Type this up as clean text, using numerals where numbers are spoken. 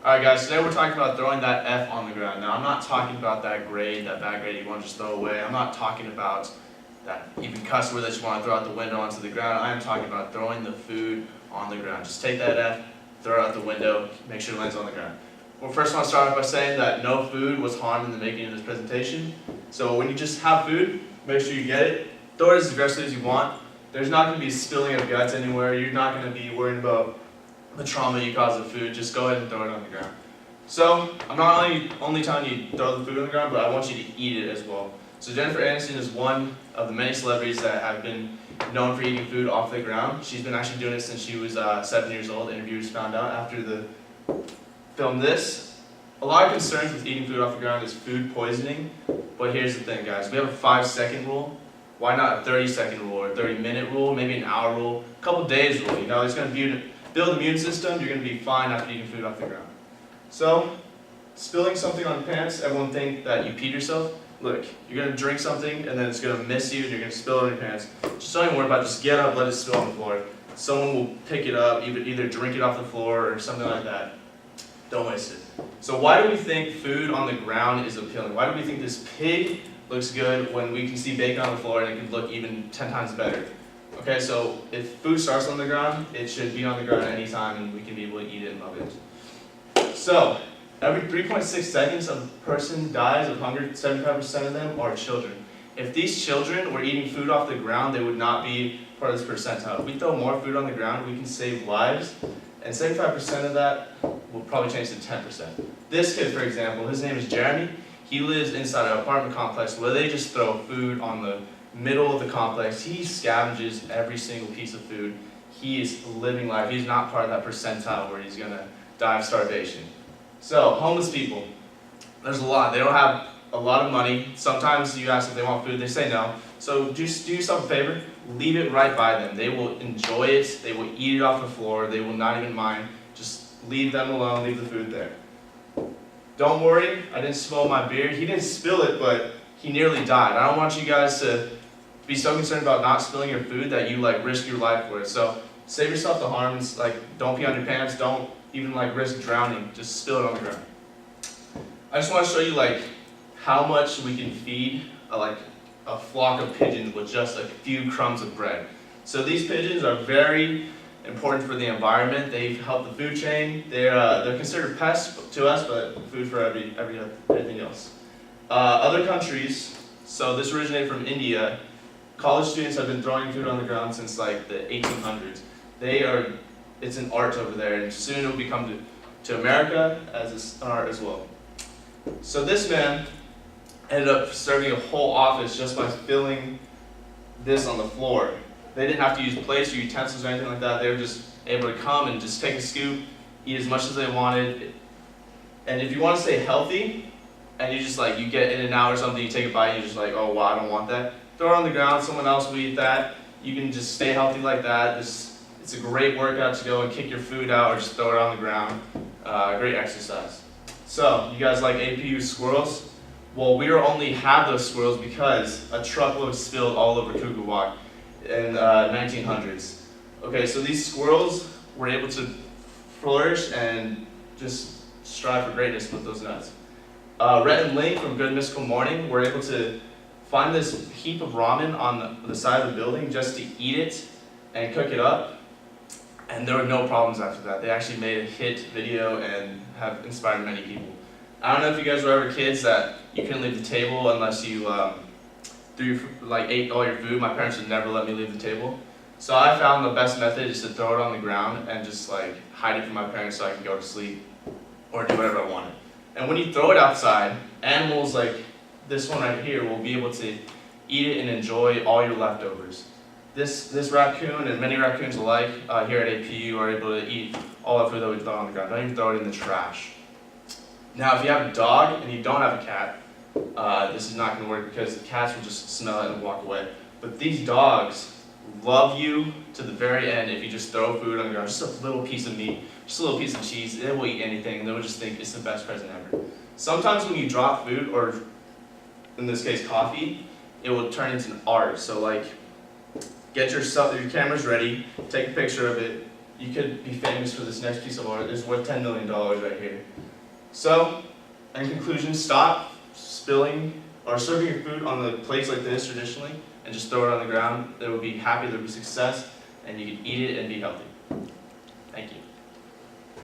Alright guys, today we're talking about throwing that F on the ground. Now I'm not talking about that bad grade you want to just throw away. I'm not talking about that even cuss word that you want to throw out the window onto the ground. I am talking about throwing the food on the ground. Just take that F, throw it out the window, make sure it lands on the ground. Well, first I want to start off by saying that no food was harmed in the making of this presentation. So when you just have food, make sure you get it. Throw it as aggressively as you want. There's not going to be spilling of guts anywhere. You're not going to be worried about the trauma you cause with food. Just go ahead and throw it on the ground. So I'm not only telling you to throw the food on the ground, but I want you to eat it as well. So Jennifer Aniston is one of the many celebrities that have been known for eating food off the ground. She's been actually doing it since she was 7 years old. Interviewers found out after the film this. A lot of concerns with eating food off the ground is food poisoning. But here's the thing, guys. We have a 5-second rule. Why not a 30-second rule or a 30-minute rule, maybe an hour rule, a couple days rule? You know, it's going to build immune system. You're going to be fine after eating food off the ground. So, spilling something on your pants, everyone think that you peed yourself. Look, you're going to drink something and then it's going to miss you and you're going to spill it on your pants. Just don't even worry about it. Just get up, let it spill on the floor. Someone will pick it up, either drink it off the floor or something like that. Don't waste it. So why do we think food on the ground is appealing? Why do we think this pig looks good when we can see bacon on the floor and it could look even 10 times better? Okay, so if food starts on the ground, it should be on the ground at any time and we can be able to eat it and love it. So, every 3.6 seconds a person dies of hunger, 75% of them are children. If these children were eating food off the ground, they would not be part of this percentile. If we throw more food on the ground, we can save lives, and 75% of that will probably change to 10%. This kid, for example, his name is Jeremy. He lives inside an apartment complex where they just throw food on the middle of the complex. He scavenges every single piece of food. He is living life. He's not part of that percentile where he's going to die of starvation. So, homeless people, there's a lot. They don't have a lot of money. Sometimes you ask if they want food, they say no. So just do yourself a favor, leave it right by them. They will enjoy it, they will eat it off the floor, they will not even mind. Just leave them alone, leave the food there. Don't worry, I didn't spill my beer. He didn't spill it, but he nearly died. I don't want you guys to be so concerned about not spilling your food that you risk your life for it. So save yourself the harm. Don't pee on your pants, don't even risk drowning, just spill it on the ground. I just want to show you how much we can feed a flock of pigeons with just a few crumbs of bread. So these pigeons are very important for the environment. They help the food chain. They're considered pests to us, but food for everything else. Other countries, so this originated from India. College students have been throwing food on the ground since the 1800s. It's an art over there, and soon it will become to America as an art as well. So this man ended up serving a whole office just by filling this on the floor. They didn't have to use plates or utensils or anything like that. They were just able to come and just take a scoop, eat as much as they wanted. And if you want to stay healthy, and you just you get In-N-Out or something, you take a bite, and you're just oh wow, I don't want that. Throw it on the ground, someone else will eat that. You can just stay healthy like that. It's a great workout to go and kick your food out or just throw it on the ground. Great exercise. So, you guys like APU squirrels? Well, we only have those squirrels because a truckload spilled all over Cuckoo Walk in 1900s. Okay, so these squirrels were able to flourish and just strive for greatness with those nuts. Rhett and Link from Good Mystical Morning were able to find this heap of ramen on the side of the building just to eat it and cook it up. And there were no problems after that. They actually made a hit video and have inspired many people. I don't know if you guys were ever kids that you couldn't leave the table unless you ate all your food. My parents would never let me leave the table. So I found the best method is to throw it on the ground and just hide it from my parents so I could go to sleep or do whatever I wanted. And when you throw it outside, animals like this one right here will be able to eat it and enjoy all your leftovers. This raccoon and many raccoons alike here at APU are able to eat all the food that we throw on the ground. Don't even throw it in the trash. Now, if you have a dog and you don't have a cat, this is not going to work because the cats will just smell it and walk away. But these dogs love you to the very end if you just throw food on the ground. Just a little piece of meat, just a little piece of cheese. They will eat anything. They will just think it's the best present ever. Sometimes when you drop food, or in this case coffee, it will turn into an art. So get your cameras ready, take a picture of it, you could be famous for this next piece of art. It's worth $10 million right here. So, in conclusion, stop spilling or serving your food on the plates like this traditionally, and just throw it on the ground. There will be happy, there will be success, and you can eat it and be healthy. Thank you.